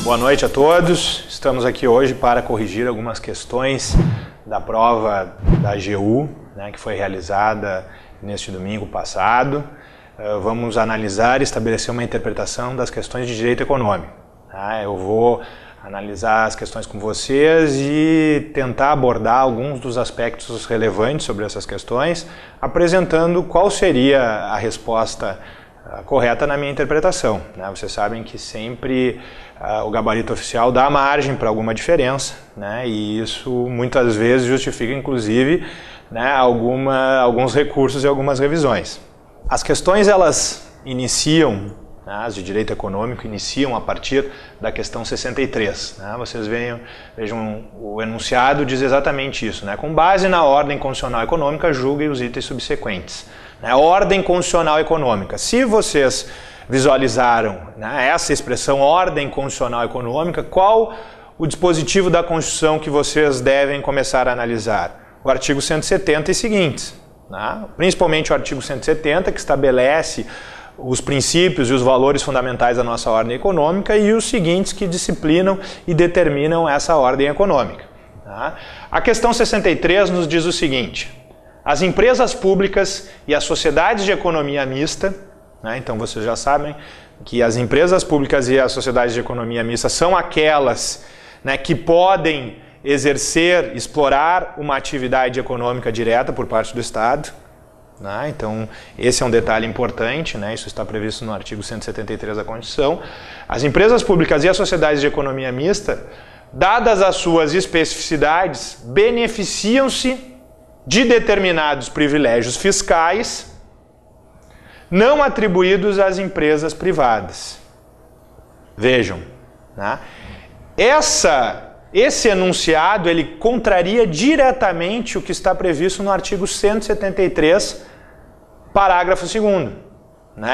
Boa noite a todos. Estamos aqui hoje para corrigir algumas questões da prova da AGU, que foi realizada neste domingo passado. Vamos analisar e estabelecer uma interpretação das questões de direito econômico. Eu vou analisar as questões com vocês e tentar abordar alguns dos aspectos relevantes sobre essas questões, apresentando qual seria a resposta correta na minha interpretação. Vocês sabem que sempre o gabarito oficial dá margem para alguma diferença, e isso muitas vezes justifica, inclusive, alguns recursos e algumas revisões. As questões, elas iniciam, as de direito econômico, iniciam a partir da questão 63. Vocês vejam, o enunciado diz exatamente isso. Com base na ordem constitucional econômica, julgue os itens subsequentes. Ordem constitucional econômica. Se vocês visualizaram essa expressão ordem constitucional econômica, qual o dispositivo da Constituição que vocês devem começar a analisar? O artigo 170 e seguintes. Principalmente o artigo 170, que estabelece os princípios e os valores fundamentais da nossa ordem econômica, e os seguintes que disciplinam e determinam essa ordem econômica. A questão 63 nos diz o seguinte: as empresas públicas e as sociedades de economia mista, então vocês já sabem que as empresas públicas e as sociedades de economia mista são aquelas que podem explorar uma atividade econômica direta por parte do Estado. Então, esse é um detalhe importante, isso está previsto no artigo 173 da Constituição. As empresas públicas e as sociedades de economia mista, dadas as suas especificidades, beneficiam-se de determinados privilégios fiscais não atribuídos às empresas privadas. Vejam, esse enunciado ele contraria diretamente o que está previsto no artigo 173, parágrafo 2º,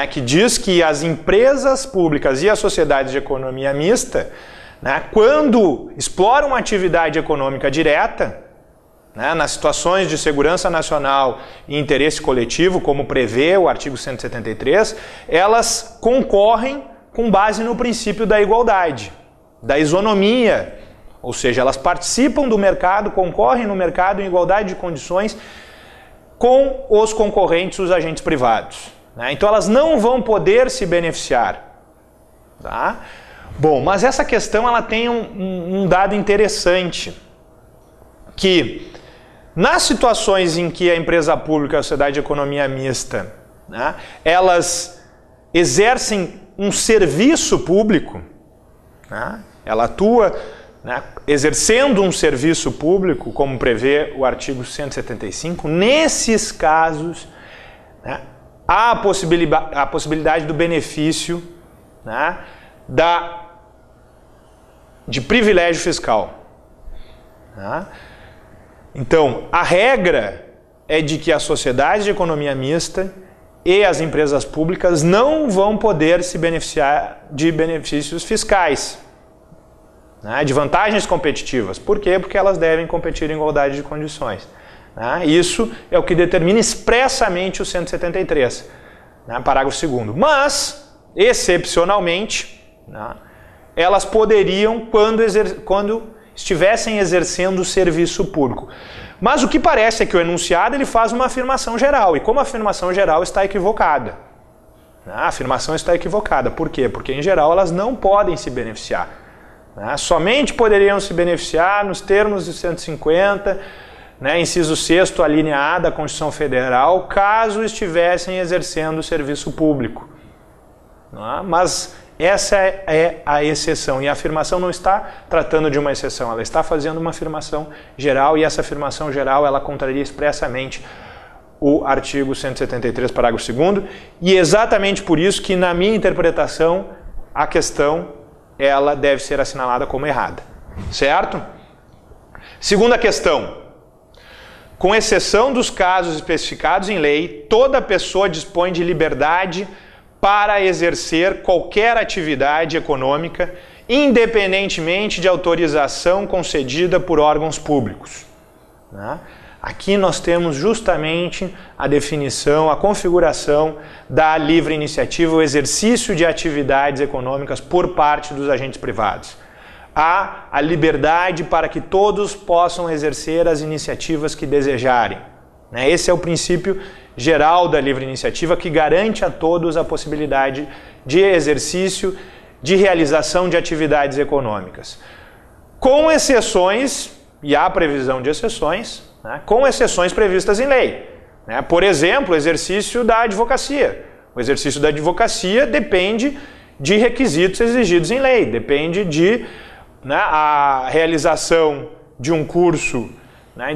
que diz que as empresas públicas e as sociedades de economia mista, quando exploram uma atividade econômica direta, nas situações de segurança nacional e interesse coletivo, como prevê o artigo 173, elas concorrem com base no princípio da igualdade, da isonomia, ou seja, elas participam do mercado, concorrem no mercado em igualdade de condições com os concorrentes, os agentes privados. Então elas não vão poder se beneficiar. Bom, mas essa questão ela tem um dado interessante, que nas situações em que a empresa pública e a sociedade de economia mista, elas exercem um serviço público, ela atua exercendo um serviço público, como prevê o artigo 175, nesses casos há a possibilidade do benefício de privilégio fiscal. Então, a regra é de que a sociedade de economia mista e as empresas públicas não vão poder se beneficiar de benefícios fiscais, de vantagens competitivas. Por quê? Porque elas devem competir em igualdade de condições. Isso é o que determina expressamente o 173, parágrafo 2º. Mas, excepcionalmente, elas poderiam quando estivessem exercendo o serviço público. Mas o que parece é que o enunciado ele faz uma afirmação geral, e como a afirmação geral está equivocada. A afirmação está equivocada. Por quê? Porque, em geral, elas não podem se beneficiar. Somente poderiam se beneficiar nos termos de 150, inciso 6º, a linha A da Constituição Federal, caso estivessem exercendo o serviço público. Mas essa é a exceção, e a afirmação não está tratando de uma exceção, ela está fazendo uma afirmação geral, e essa afirmação geral ela contraria expressamente o artigo 173, parágrafo 2º, e exatamente por isso que, na minha interpretação, a questão ela deve ser assinalada como errada. Certo? Segunda questão. Com exceção dos casos especificados em lei, toda pessoa dispõe de liberdade para exercer qualquer atividade econômica, independentemente de autorização concedida por órgãos públicos. Aqui nós temos justamente a definição, a configuração da livre iniciativa, o exercício de atividades econômicas por parte dos agentes privados. Há a liberdade para que todos possam exercer as iniciativas que desejarem. Esse é o princípio geral da livre iniciativa, que garante a todos a possibilidade de exercício, de realização de atividades econômicas. Com exceções, e há previsão de exceções, com exceções previstas em lei. Por exemplo, o exercício da advocacia. O exercício da advocacia depende de requisitos exigidos em lei, depende de a realização de um curso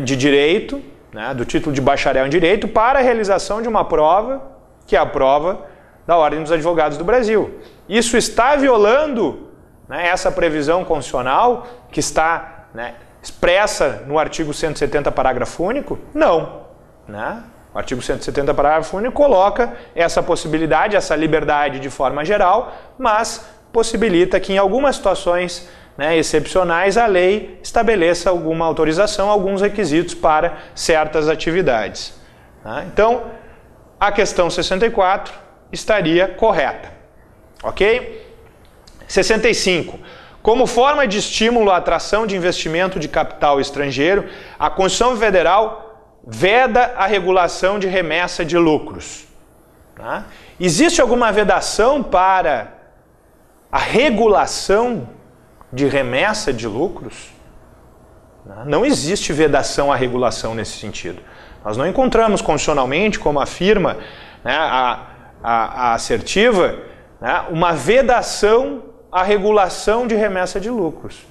de direito, do título de bacharel em direito, para a realização de uma prova, que é a prova da Ordem dos Advogados do Brasil. Isso está violando essa previsão constitucional que está expressa no artigo 170, parágrafo único? Não. O artigo 170, parágrafo único, coloca essa possibilidade, essa liberdade de forma geral, mas possibilita que em algumas situações excepcionais a lei estabeleça alguma autorização, alguns requisitos para certas atividades. Então, a questão 64 estaria correta. Ok? 65. Como forma de estímulo à atração de investimento de capital estrangeiro, a Constituição Federal veda a regulação de remessa de lucros. Existe alguma vedação para a regulação de remessa de lucros? Não existe vedação à regulação nesse sentido. Nós não encontramos constitucionalmente, como afirma a assertiva, uma vedação à regulação de remessa de lucros.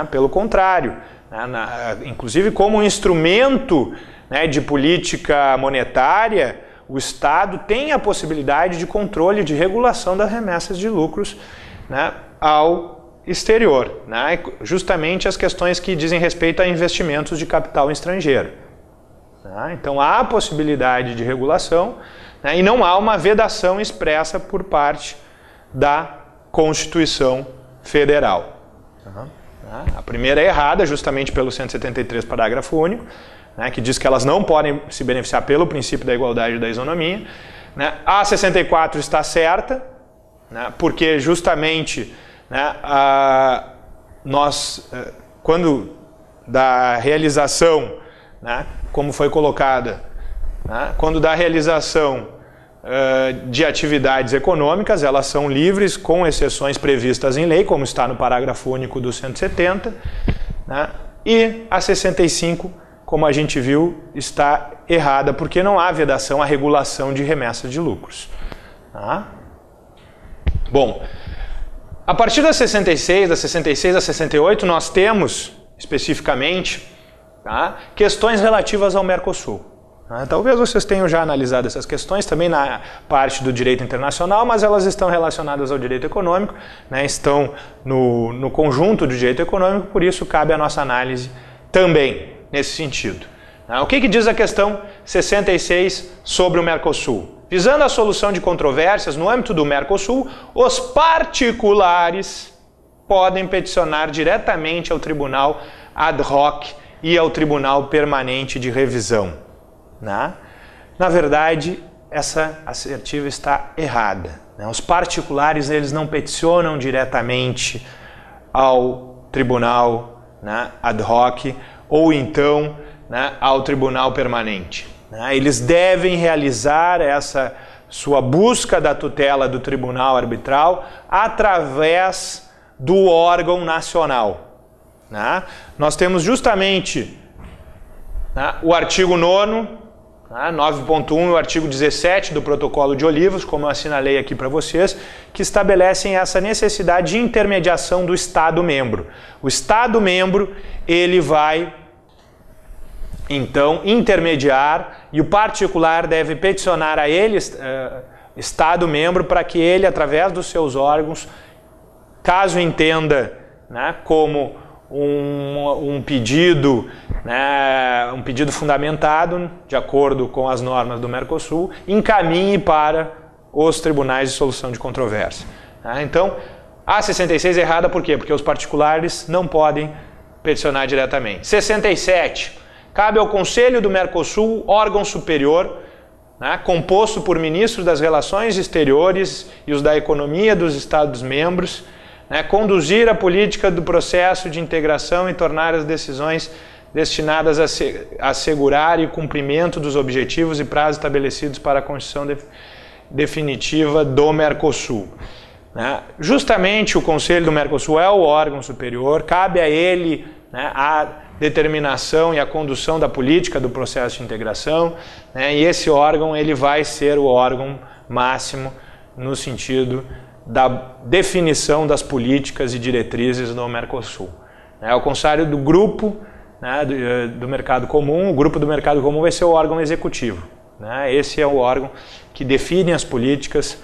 Pelo contrário, inclusive como um instrumento de política monetária, o Estado tem a possibilidade de controle de regulação das remessas de lucros ao exterior, justamente as questões que dizem respeito a investimentos de capital estrangeiro. Então há a possibilidade de regulação e não há uma vedação expressa por parte da Constituição Federal. A primeira é errada, justamente pelo 173, parágrafo único, que diz que elas não podem se beneficiar pelo princípio da igualdade e da isonomia. A 64 está certa, porque justamente quando da realização, como foi colocada, quando da realização de atividades econômicas, elas são livres, com exceções previstas em lei, como está no parágrafo único do 170, e a 65, como a gente viu, está errada, porque não há vedação à regulação de remessa de lucros. Bom, a partir da 66 a 68, nós temos, especificamente, questões relativas ao Mercosul. Talvez vocês tenham já analisado essas questões, também na parte do direito internacional, mas elas estão relacionadas ao direito econômico, estão no conjunto do direito econômico, por isso cabe a nossa análise também nesse sentido. O que diz a questão 66 sobre o Mercosul? Visando a solução de controvérsias no âmbito do Mercosul, os particulares podem peticionar diretamente ao Tribunal Ad Hoc e ao Tribunal Permanente de Revisão. Na verdade, essa assertiva está errada. Os particulares, eles não peticionam diretamente ao Tribunal Ad Hoc ou então ao Tribunal Permanente. Eles devem realizar essa sua busca da tutela do Tribunal Arbitral através do órgão nacional. Nós temos justamente o artigo 9º, 9.1 e o artigo 17 do Protocolo de Olivos, como eu assinalei aqui para vocês, que estabelecem essa necessidade de intermediação do Estado-membro. O Estado-membro, ele vai então intermediar e o particular deve peticionar a ele, Estado-membro, para que ele, através dos seus órgãos, caso entenda como um pedido fundamentado, de acordo com as normas do Mercosul, encaminhe para os tribunais de solução de controvérsia. Então, a 66 é errada por quê? Porque os particulares não podem peticionar diretamente. 67. cabe ao Conselho do Mercosul, órgão superior, né, composto por ministros das Relações Exteriores e os da Economia dos Estados-membros, né, conduzir a política do processo de integração e tornar as decisões destinadas a assegurar o cumprimento dos objetivos e prazos estabelecidos para a Constituição definitiva do Mercosul. Né? Justamente o Conselho do Mercosul é o órgão superior, cabe a ele, né, a determinação e a condução da política do processo de integração, né, e esse órgão ele vai ser o órgão máximo no sentido da definição das políticas e diretrizes do Mercosul. Ao contrário do grupo, né, do Mercado Comum, o grupo do Mercado Comum vai ser o órgão executivo. Né? Esse é o órgão que define as políticas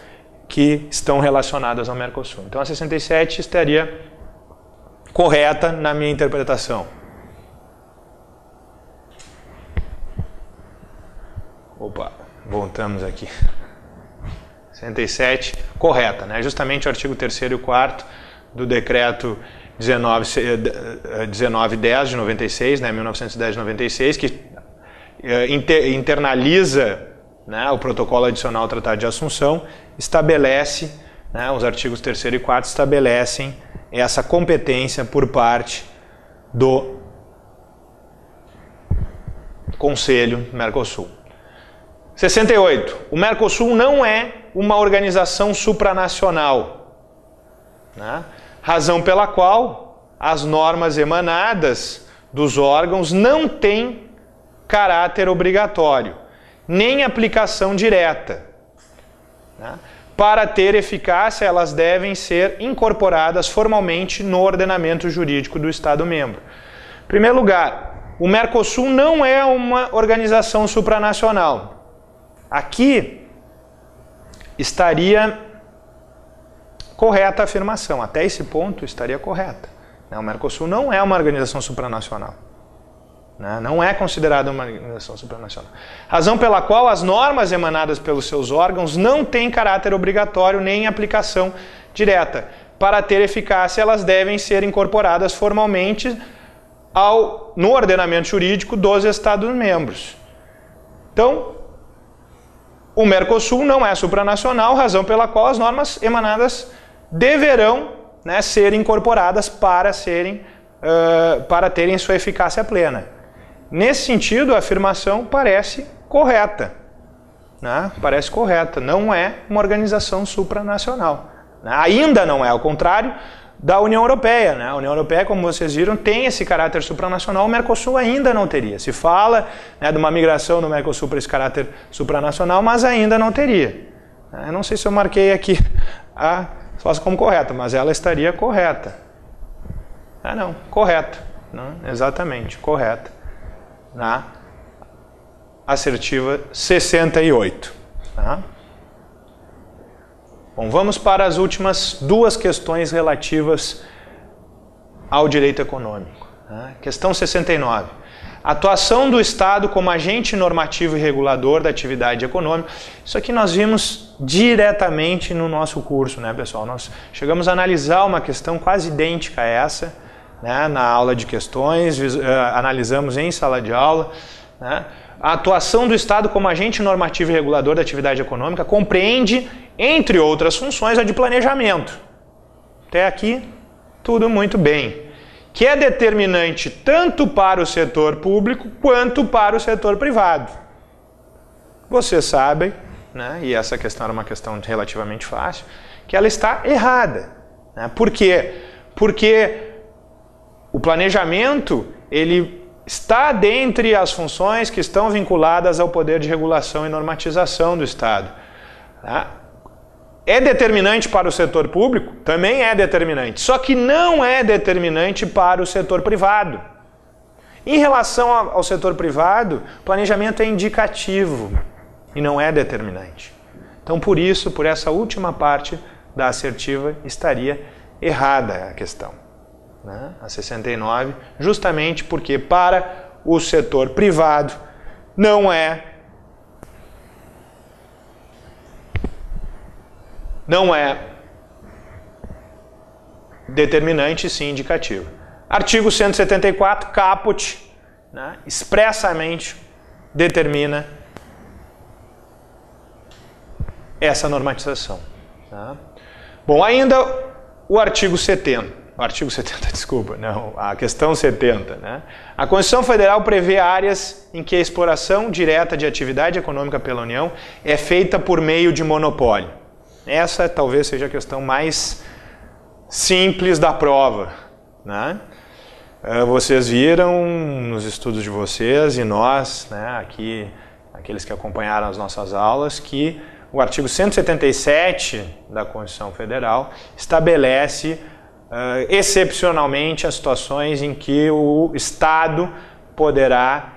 que estão relacionadas ao Mercosul. Então a 67 estaria correta na minha interpretação. Opa, voltamos aqui. 67, correta, né? Justamente o artigo 3º e 4º do decreto 1910 de 96, né, 1910 de 96, que internaliza, né, o protocolo adicional ao Tratado de Assunção, estabelece, né, os artigos 3º e 4º estabelecem essa competência por parte do Conselho Mercosul. 68. O Mercosul não é uma organização supranacional, né? Razão pela qual as normas emanadas dos órgãos não têm caráter obrigatório, nem aplicação direta. Né? Para ter eficácia, elas devem ser incorporadas formalmente no ordenamento jurídico do Estado-membro. Em primeiro lugar, o Mercosul não é uma organização supranacional. Aqui estaria correta a afirmação, até esse ponto estaria correta. O Mercosul não é uma organização supranacional. Não é considerada uma organização supranacional. Razão pela qual as normas emanadas pelos seus órgãos não têm caráter obrigatório nem aplicação direta. Para ter eficácia, elas devem ser incorporadas formalmente no ordenamento jurídico dos Estados-membros. Então, o Mercosul não é supranacional, razão pela qual as normas emanadas deverão, né, ser incorporadas para terem sua eficácia plena. Nesse sentido, a afirmação parece correta. Né? Parece correta. Não é uma organização supranacional. Né? Ainda não é, ao contrário da União Europeia. Né? A União Europeia, como vocês viram, tem esse caráter supranacional, o Mercosul ainda não teria. Se fala, né, de uma migração no Mercosul para esse caráter supranacional, mas ainda não teria. Eu não sei se eu marquei aqui a resposta como correta, mas ela estaria correta. Não, correta. Não, exatamente, correta. Na assertiva 68. Tá? Bom, vamos para as últimas duas questões relativas ao direito econômico. Tá? Questão 69. Atuação do Estado como agente normativo e regulador da atividade econômica. Isso aqui nós vimos diretamente no nosso curso, né, pessoal? Nós chegamos a analisar uma questão quase idêntica a essa, né, na aula de questões, analisamos em sala de aula. Né? A atuação do Estado como agente normativo e regulador da atividade econômica compreende, entre outras funções, a de planejamento. Até aqui, tudo muito bem. Que é determinante tanto para o setor público quanto para o setor privado. Vocês sabem, né, e essa questão era uma questão relativamente fácil, que ela está errada. Né? Por quê? Porque o planejamento, ele está dentre as funções que estão vinculadas ao poder de regulação e normatização do Estado. Tá? É determinante para o setor público? Também é determinante. Só que não é determinante para o setor privado. Em relação ao setor privado, o planejamento é indicativo e não é determinante. Então, por isso, por essa última parte da assertiva, estaria errada a questão. Né? A 69, justamente porque para o setor privado não é determinante, sim indicativo. Artigo 174, caput, né, expressamente determina essa normatização. Tá? Bom, ainda o artigo 70. O artigo 70, desculpa, não, a questão 70. Né? A Constituição Federal prevê áreas em que a exploração direta de atividade econômica pela União é feita por meio de monopólio. Essa talvez seja a questão mais simples da prova. Né? Vocês viram nos estudos de vocês e nós, né, aqui, aqueles que acompanharam as nossas aulas, que o artigo 177 da Constituição Federal estabelece excepcionalmente as situações em que o Estado poderá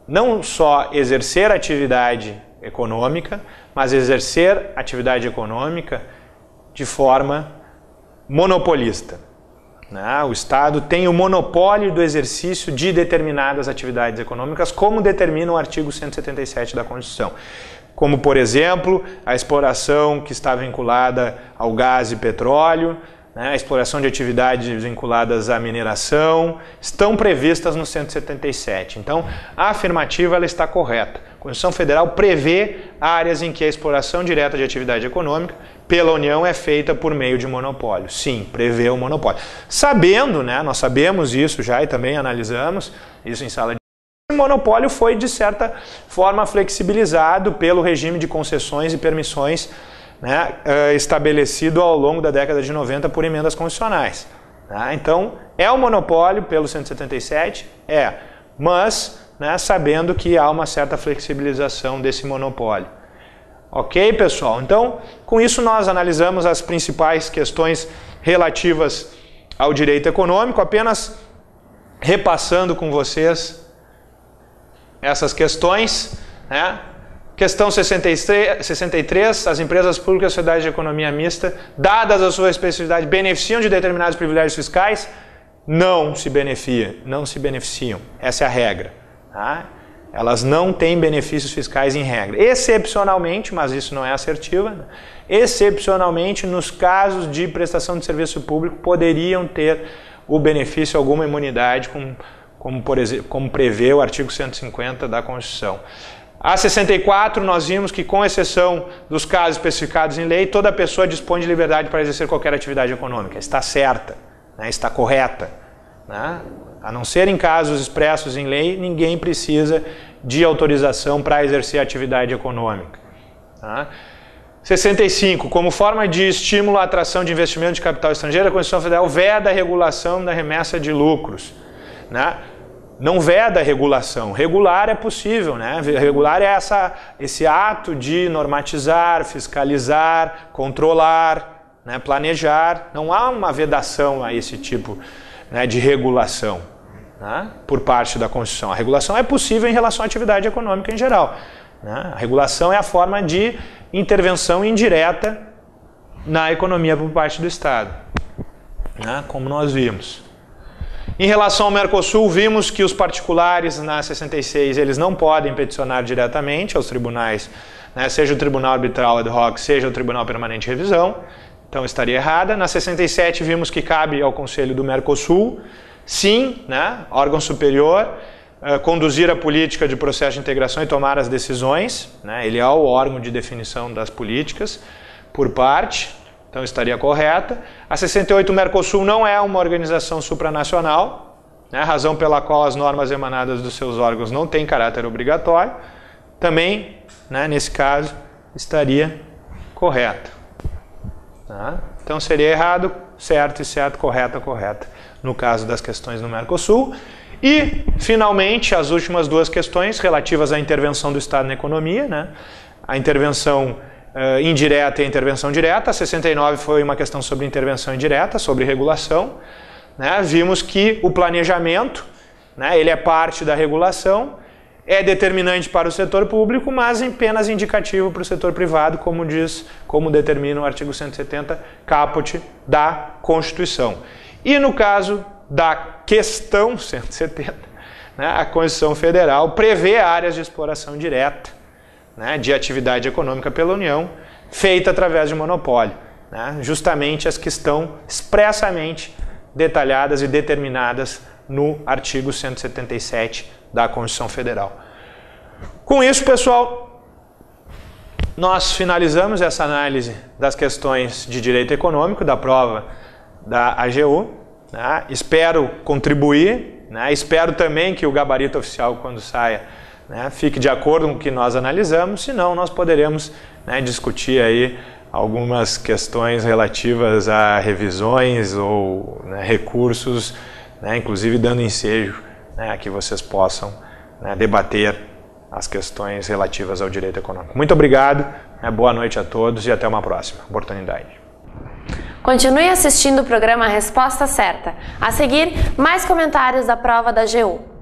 não só exercer atividade econômica, mas exercer atividade econômica de forma monopolista. Né? O Estado tem o monopólio do exercício de determinadas atividades econômicas, como determina o artigo 177 da Constituição. Como, por exemplo, a exploração que está vinculada ao gás e petróleo, né, a exploração de atividades vinculadas à mineração, estão previstas no 177. Então, a afirmativa ela está correta. A Constituição Federal prevê áreas em que a exploração direta de atividade econômica pela União é feita por meio de monopólio. Sim, prevê o monopólio. Sabendo, né, nós sabemos isso já e também analisamos isso em sala de aula, o monopólio foi, de certa forma, flexibilizado pelo regime de concessões e permissões, né, estabelecido ao longo da década de 90 por emendas constitucionais. Tá? Então, é um monopólio pelo 177? É, mas né, sabendo que há uma certa flexibilização desse monopólio. Ok, pessoal? Então, com isso nós analisamos as principais questões relativas ao direito econômico, apenas repassando com vocês essas questões, né? Questão 63, as empresas públicas e sociedades de economia mista, dadas a sua especificidade, beneficiam de determinados privilégios fiscais? Não se beneficiam. Essa é a regra. Tá? Elas não têm benefícios fiscais em regra. Excepcionalmente, mas isso não é assertiva, né? Excepcionalmente, nos casos de prestação de serviço público, poderiam ter o benefício, alguma imunidade, como prevê o artigo 150 da Constituição. A 64, nós vimos que, com exceção dos casos especificados em lei, toda pessoa dispõe de liberdade para exercer qualquer atividade econômica. Está certa, né? Está correta. Né? A não ser em casos expressos em lei, ninguém precisa de autorização para exercer atividade econômica. Tá? 65. Como forma de estímulo à atração de investimento de capital estrangeiro, a Constituição Federal veda a regulação da remessa de lucros. Né? Não veda a regulação. Regular é possível, né? Regular é esse ato de normatizar, fiscalizar, controlar, né? Planejar. Não há uma vedação a esse tipo, né, de regulação, né, por parte da Constituição. A regulação é possível em relação à atividade econômica em geral. Né? A regulação é a forma de intervenção indireta na economia por parte do Estado, né, como nós vimos. Em relação ao Mercosul, vimos que os particulares, na 66, eles não podem peticionar diretamente aos tribunais, né, seja o Tribunal Arbitral ad hoc, seja o Tribunal Permanente de Revisão, então estaria errada. Na 67, vimos que cabe ao Conselho do Mercosul, sim, né, órgão superior, conduzir a política de processo de integração e tomar as decisões, né, ele é o órgão de definição das políticas por parte. Então estaria correta. A 68, o Mercosul não é uma organização supranacional, né, razão pela qual as normas emanadas dos seus órgãos não têm caráter obrigatório. Também, né, nesse caso, estaria correta. Tá? Então seria errado, certo e certo, correta, correta, no caso das questões do Mercosul. E, finalmente, as últimas duas questões relativas à intervenção do Estado na economia, né? A intervenção indireta e a intervenção direta. A 69 foi uma questão sobre intervenção indireta, sobre regulação. Né? Vimos que o planejamento, né, ele é parte da regulação, é determinante para o setor público, mas apenas indicativo para o setor privado, como determina o artigo 170, caput da Constituição. E no caso da questão 170, né, a Constituição Federal prevê áreas de exploração direta, né, de atividade econômica pela União, feita através de monopólio, né, justamente as que estão expressamente detalhadas e determinadas no artigo 177 da Constituição Federal. Com isso, pessoal, nós finalizamos essa análise das questões de direito econômico da prova da AGU. Né? Espero contribuir, né? Espero também que o gabarito oficial, quando saia, né, fique de acordo com o que nós analisamos, senão nós poderemos, né, discutir aí algumas questões relativas a revisões ou, né, recursos, né, inclusive dando ensejo, né, a que vocês possam, né, debater as questões relativas ao direito econômico. Muito obrigado, né, boa noite a todos e até uma próxima oportunidade. Continue assistindo o programa Resposta Certa. A seguir, mais comentários da prova da AGU.